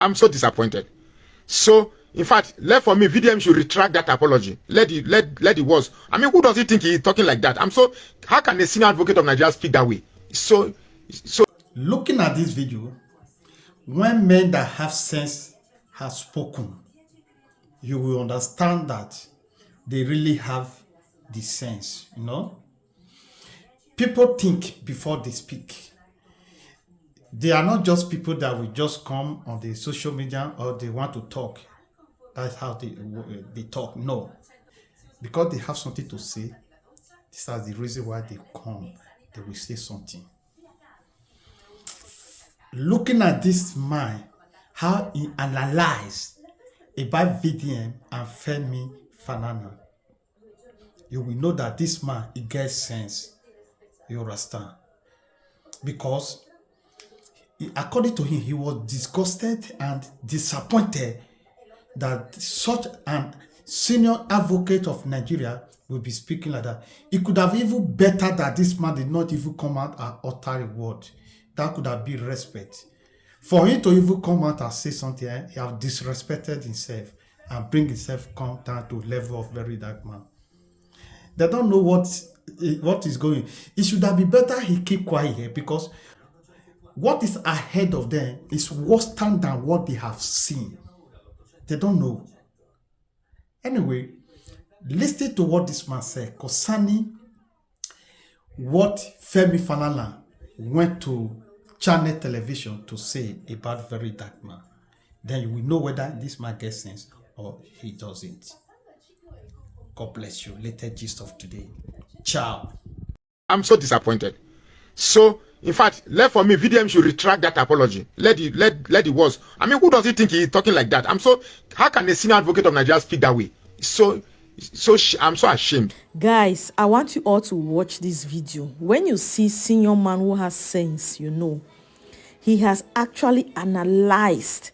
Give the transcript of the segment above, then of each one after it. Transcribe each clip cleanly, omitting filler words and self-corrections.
I'm so disappointed. So, in fact, left for me, VDM should retract that apology. Let the words. I mean, who does he think he's talking like that? How can a senior advocate of Nigeria speak that way? So. Looking at this video, when men that have sense have spoken, you will understand that they really have the sense, you know. People think before they speak. They are not just people that will just come on the social media or they want to talk. That's how they talk. No. Because they have something to say, this is the reason why they come. They will say something. Looking at this man, how he analyzed about VDM and Femi Falana, you will know that this man, he gets sense. You understand? Because according to him, he was disgusted and disappointed that such an senior advocate of Nigeria will be speaking like that. It could have even better that this man did not even come out and utter a word. That could have been respect. For him to even come out and say something, he have disrespected himself and bring himself down to level of very dark man. They don't know what is going. It should have been better he keep quiet here, because what is ahead of them is worse than what they have seen. They don't know. Anyway, listen to what this man said concerning what Femi Falana went to Channel Television to say about very dark man. Then you will know whether this man gets sense or he doesn't. God bless you. Latest gist of today. Ciao. I'm so disappointed. So, in fact, left for me, VDM should retract that apology. Let the words. I mean, who does he think he's talking like that? How can a senior advocate of Nigeria speak that way? I'm so ashamed. Guys, I want you all to watch this video. When you see senior man who has sense, you know, he has actually analyzed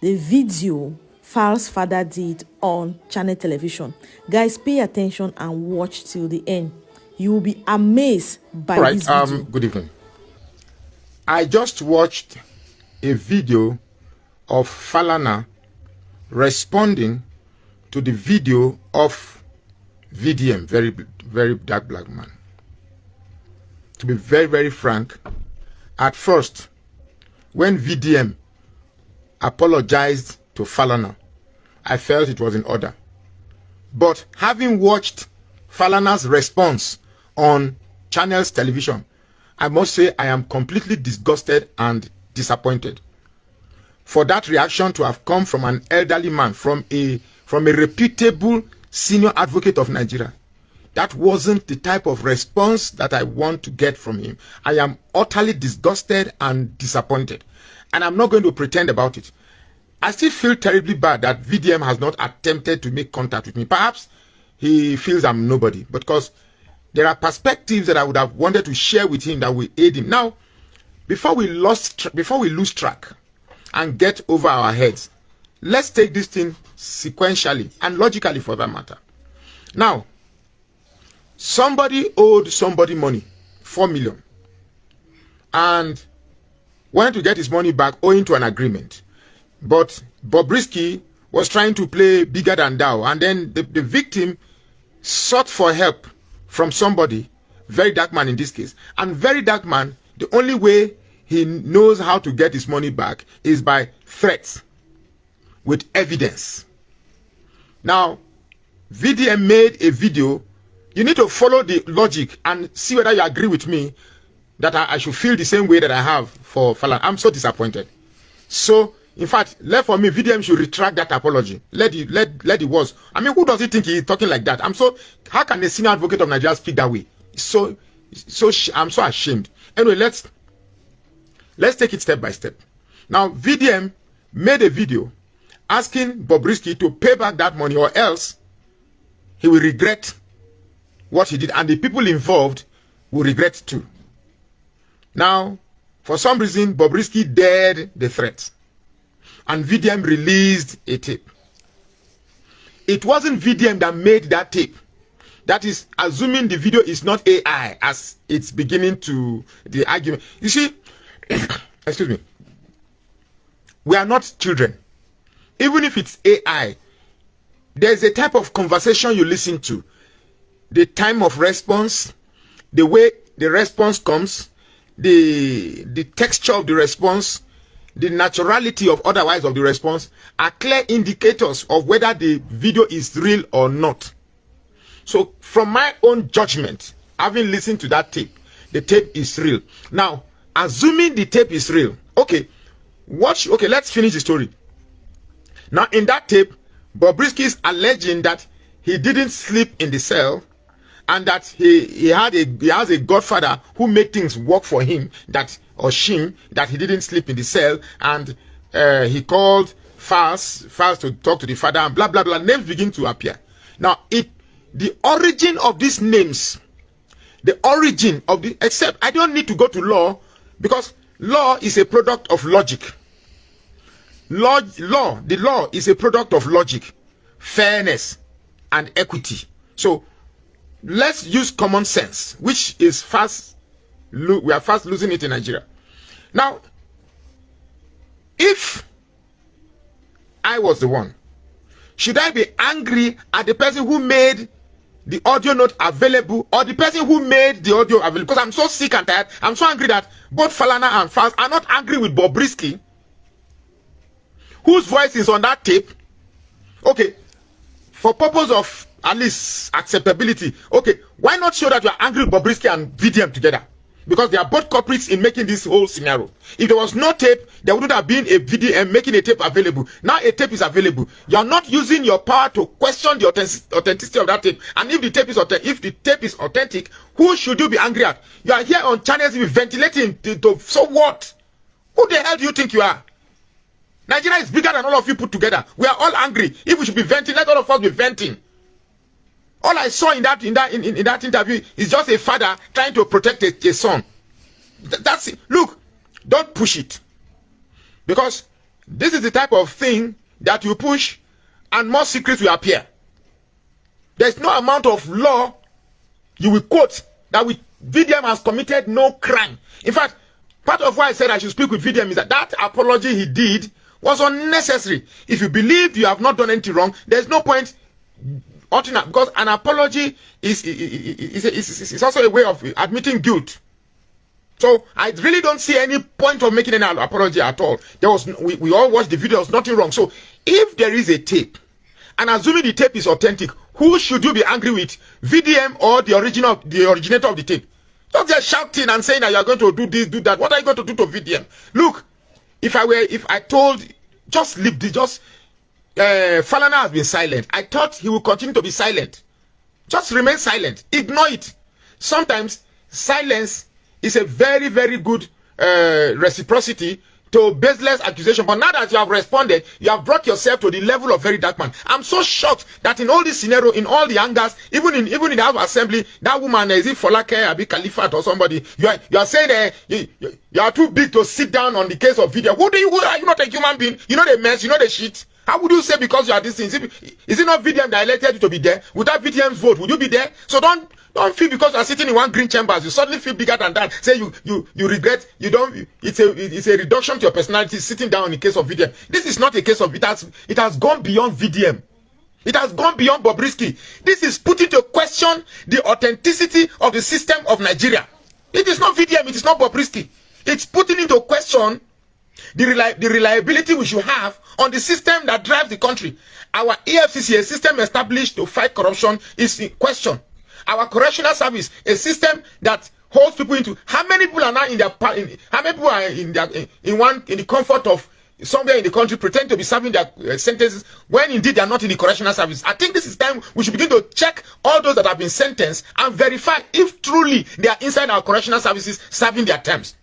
the video Fal's father did on Channel Television. Guys, pay attention and watch till the end. You will be amazed by this video. Good evening. I just watched a video of Falana responding to the video of VDM, very dark black man. To be very, very frank, at first, when VDM apologized to Falana, I felt it was in order. But having watched Falana's response on Channel's television, I must say I am completely disgusted and disappointed. For that reaction to have come from an elderly man, from a reputable senior advocate of Nigeria, that wasn't the type of response that I want to get from him. I am utterly disgusted and disappointed. And I'm not going to pretend about it. I still feel terribly bad that VDM has not attempted to make contact with me. Perhaps he feels I'm nobody, because there are perspectives that I would have wanted to share with him that will aid him. Now, before we lose track and get over our heads, let's take this thing sequentially and logically, for that matter. Now, somebody owed somebody money, 4 million, and wanted to get his money back owing to an agreement. But Bobrisky was trying to play bigger than thou, and then the victim sought for help from somebody, very dark man in this case. And very dark man, the only way he knows how to get his money back is by threats with evidence. Now, VDM made a video. You need to follow the logic and see whether you agree with me that I should feel the same way that I have for Falana. I'm so disappointed. So, in fact, left for me, VDM should retract that apology. Let the words. I mean, who does he think he's talking like that? How can a senior advocate of Nigeria speak that way? I'm so ashamed. Anyway, let's take it step by step. Now, VDM made a video asking Bobrisky to pay back that money, or else he will regret what he did, and the people involved will regret too. Now, for some reason, Bobrisky dared the threat, and VDM released a tape. It wasn't VDM that made that tape. That is assuming the video is not AI, as it's beginning to the argument. You see, excuse me. We are not children. Even if it's AI, there's a type of conversation you listen to. The time of response, the way the response comes, the texture of the response, the naturality of otherwise of the response are clear indicators of whether the video is real or not. So from my own judgment, having listened to that tape, the tape is real. Now, assuming the tape is real, okay, let's finish the story. Now, in that tape, Bobrisky is alleging that he didn't sleep in the cell, and that he has a godfather who made things work for him, that he didn't sleep in the cell, and he called Falz to talk to the father, and blah blah blah. Names begin to appear. Now, the origin of these names, except I don't need to go to law, because law is a product of logic. The law is a product of logic, fairness, and equity. So let's use common sense, which is we are fast losing it in Nigeria. Now, if I was the one, should I be angry at the person who made the audio note available, or the person who made the audio available? Because I'm so sick and tired. I'm so angry that both Falana and Falz are not angry with Bobrisky, whose voice is on that tape. Okay, for purpose of at least acceptability, okay, why not show that you are angry with Bobrisky and VDM together? Because they are both culprits in making this whole scenario. If there was no tape, there wouldn't have been a VDM making a tape available. Now a tape is available. You are not using your power to question the authenticity of that tape. And if the tape is authentic, who should you be angry at? You are here on channels ventilating so what? Who the hell do you think you are? Nigeria is bigger than all of you put together. We are all angry. If we should be venting, let all of us be venting. All I saw in that interview is just a father trying to protect a son. That's it. Look, don't push it, because this is the type of thing that you push, and more secrets will appear. There's no amount of law you will quote that VDM has committed no crime. In fact, part of why I said I should speak with VDM is that apology he did was unnecessary. If you believe you have not done anything wrong, there's no point alternate, because an apology is also a way of admitting guilt. So I really don't see any point of making any apology at all. We all watched the video. There's nothing wrong. So if there is a tape, and assuming the tape is authentic, who should you be angry with, VDM or the originator of the tape? Don't just shouting and saying that you are going to do this, do that. What are you going to do to VDM? Look, if I told, just leave this, Falana has been silent. I thought he would continue to be silent. Just remain silent. Ignore it. Sometimes silence is a very, very good reciprocity to baseless accusation. But now that you have responded, you have brought yourself to the level of very dark man. I'm so shocked that in all this scenario, in all the angers, even in the House of Assembly, that woman, is it Folake Abi Khalifat or somebody, you are saying you are too big to sit down on the case of video. Who are you not a human being? You know the mess, you know the shit. How would you say because you are this thing? Is it not VDM that elected you to be there? Without VDM's vote, would you be there? So don't feel because you are sitting in one green chambers, you suddenly feel bigger than that. Say you regret, you don't. It's a reduction to your personality sitting down in the case of VDM. This is not a case of it has gone beyond VDM. It has gone beyond Bobrisky. This is putting to question the authenticity of the system of Nigeria. It is not VDM. It is not Bobrisky. It's putting into question the reliability we should have on the system that drives the country. Our EFCC, a system established to fight corruption, is in question. Our correctional service, a system that holds people into. How many people are now in the comfort of somewhere in the country, pretend to be serving their sentences when indeed they are not in the correctional service? I think this is time we should begin to check all those that have been sentenced and verify if truly they are inside our correctional services serving their terms.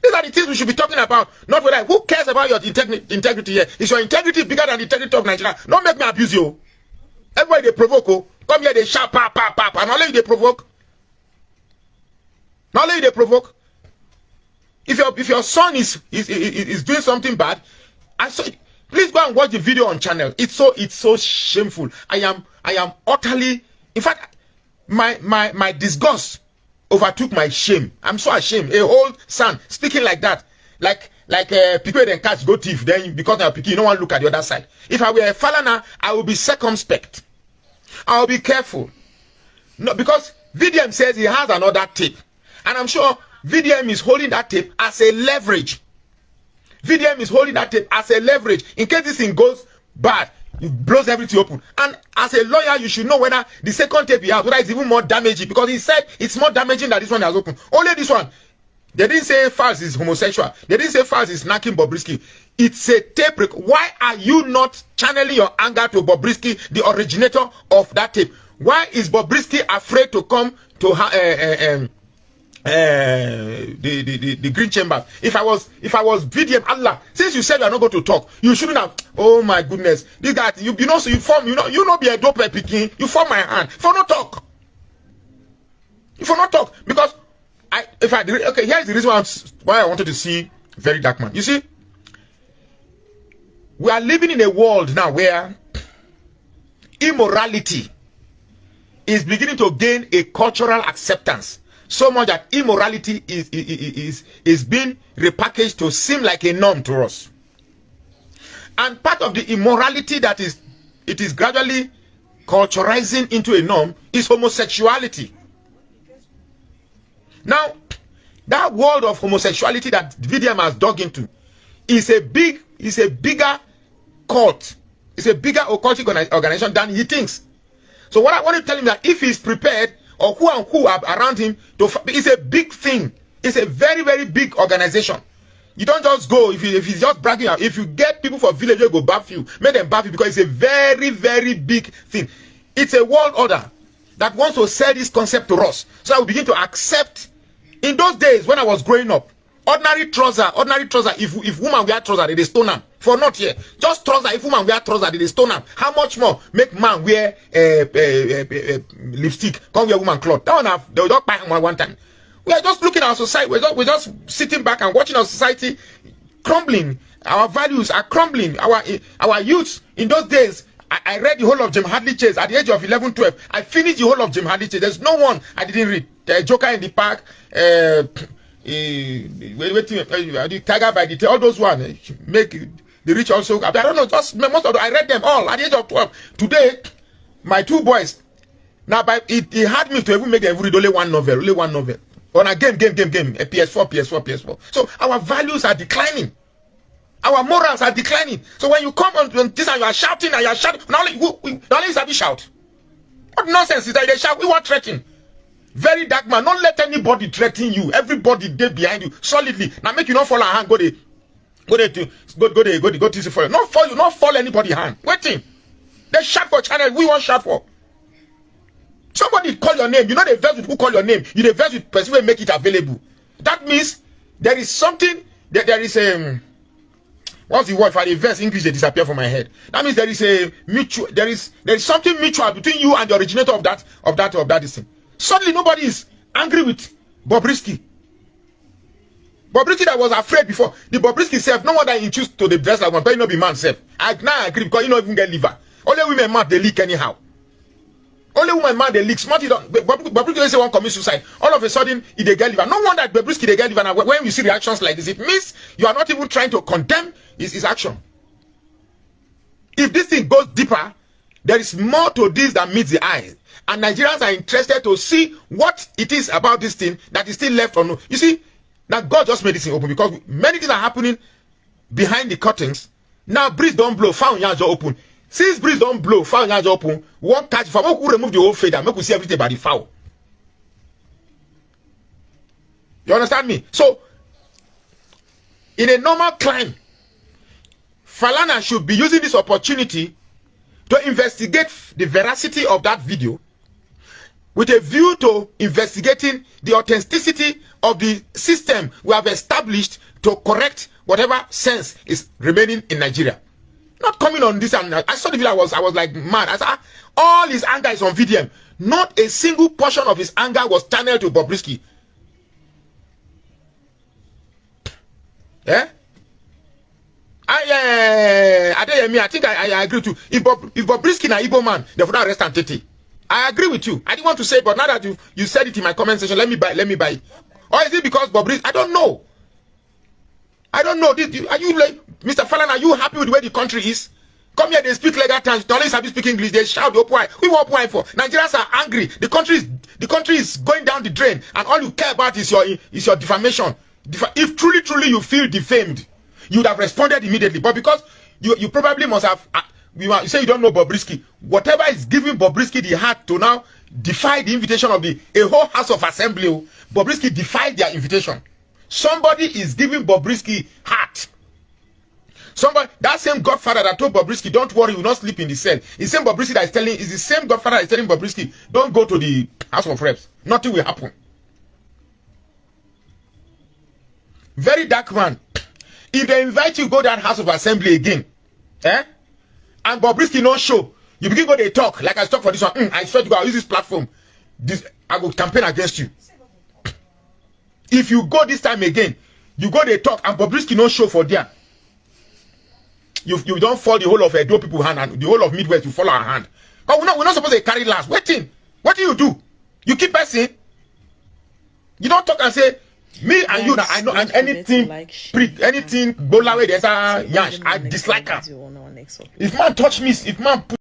These are the things we should be talking about, not whether. Who cares about your integrity here? Is your integrity bigger than the integrity of Nigeria? Don't make me abuse you. Everybody they provoke. Oh. Come here, they shout, pa, pa, pa, pa. Not let you they provoke. Not let you they provoke. If your son is doing something bad, please go and watch the video on channel. It's so shameful. I am utterly, in fact, my disgust overtook my shame. I'm so ashamed. A whole son speaking like that, like like people then catch go thief, then because you're picking, you don't want to look at the other side. If I were a Falana, I will be circumspect. I will be careful. No, because VDM says he has another tape. And I'm sure VDM is holding that tape as a leverage. VDM is holding that tape as a leverage. In case this thing goes bad, it blows everything open. And as a lawyer, you should know whether the second tape he has, whether it's even more damaging. Because he said it's more damaging than this one that has opened. Only this one. They didn't say Falz is homosexual. They didn't say Falz is knocking Bobrisky. It's a tape record. Why are you not channeling your anger to Bobrisky, the originator of that tape? Why is Bobrisky afraid to come to the Green Chamber? If I was VDM, Allah, since you said you are not going to talk, you shouldn't have. Oh my goodness, this guy, you know, so you know, be a dope picking. You form my hand for not talk. For not talk because. Okay, here's the reason why I wanted to see Very Dark Man. You see, we are living in a world now where immorality is beginning to gain a cultural acceptance, so much that immorality is being repackaged to seem like a norm to us. And part of the immorality that is gradually culturalizing into a norm is homosexuality. Now, that world of homosexuality that VDM has dug into is a bigger cult. It's a bigger occultic organization than he thinks. So what I want to tell him that if he's prepared, or who and who are around him, it's a big thing. It's a very, very big organization. You don't just go if he's just bragging out. If you get people for village, you go baff you. Make them baff you because it's a very, very big thing. It's a world order that wants to sell this concept to us. So I will begin to accept. In those days when I was growing up, ordinary trouser, if woman wear trouser, they stone them. For not here. Just trouser, if woman wear trouser, they stone them. How much more make man wear lipstick, come wear woman cloth? That one they will not buy one time. We are just looking at our society, we're just sitting back and watching our society crumbling. Our values are crumbling. Our youth in those days, I read the whole of Jim Hadley Chase at the age of 11, 12. I finished the whole of Jim Hadley Chase. There's no one I didn't read. The Joker in the Park, the Tiger by the Tail, all those ones make the rich also. I don't know, just most of them, I read them all at the age of 12. Today, my two boys, now it had me to even make them read only one novel. On a game, a PS4. So our values are declining. Our morals are declining. So when you come on this and you are shouting, not only is that we shout. What nonsense is that they shout? We want threatening. Very Dark Man, don't let anybody threaten you. Everybody there behind you solidly. Now make you not fall a hand. Go to for you. Not fall anybody hand. Waiting. They shout for channel. We want shout for. Somebody call your name. You know the verse with who call your name. You the verse with person will make it available. That means there is something. There is a what's the word for the verse English? They disappear from my head. That means there is a mutual. There is something mutual between you and the originator of that thing. Suddenly nobody is angry with Bobrisky. Bobrisky that was afraid before. The Bobrisky self, no wonder he choose to the dress like one, but he not be man self. I now agree because you don't even get liver. Only women man they leak anyhow. Only women man they leak. Smart Bobrisky say one commit suicide. All of a sudden he they get liver. No wonder Bobrisky they get liver. Now when you see reactions like this, it means you are not even trying to condemn his action. If this thing goes deeper, there is more to this than meets the eye. And Nigerians are interested to see what it is about this thing that is still left unknown. You see, now God just made this thing open because many things are happening behind the curtains. Now breeze don't blow, found yards are open. Since breeze don't blow, found yards open, one catch for who remove the whole fader, make we see everything by the foul. You understand me? So, in a normal climb, Falana should be using this opportunity to investigate the veracity of that video with a view to investigating the authenticity of the system we have established to correct whatever sense is remaining in Nigeria. Not coming on this, and I saw the video, I was like mad. I said, all his anger is on VDM. Not a single portion of his anger was channeled to Bobrisky. Yeah? I think I agree too. If Bobrisky na Igbo man, they would not arrest Antete. I agree with you. I didn't want to say it, but now that you said it in my comment section, let me buy it. Or is it because Bobrisky? I don't know. I don't know. Are you like, Mr. Falana, are you happy with the way the country is? Come here, they speak legal terms. Don't let me speak English. They shout the why. We want why for. Nigerians are angry. The country is going down the drain, and all you care about is your defamation. If truly you feel defamed, you would have responded immediately. But because you probably must have, you say you don't know Bobrisky. Whatever is giving Bobrisky the heart to now defy the invitation of a whole House of Assembly, Bobrisky defied their invitation. Somebody is giving Bobrisky heart. Somebody, that same Godfather that told Bobrisky, don't worry, you will not sleep in the cell. It's the same Bobrisky that is the same Godfather that is telling Bobrisky, don't go to the House of Reps. Nothing will happen. Very dark man. If they invite you go to that House of Assembly again, and Bobrisky no show, you begin go they talk like I talk for this one. I swear to God, I'll use this platform. I will campaign against you. If you go this time again, you go they talk and Bobrisky no show for there. You don't fall the whole of Edo people hand and the whole of Midwest you follow our hand. But we're not supposed to carry last. Waiting. What do? You keep pressing. You don't talk and say me and you. I know and anything anything Bola way I dislike her. If man touch me, if man put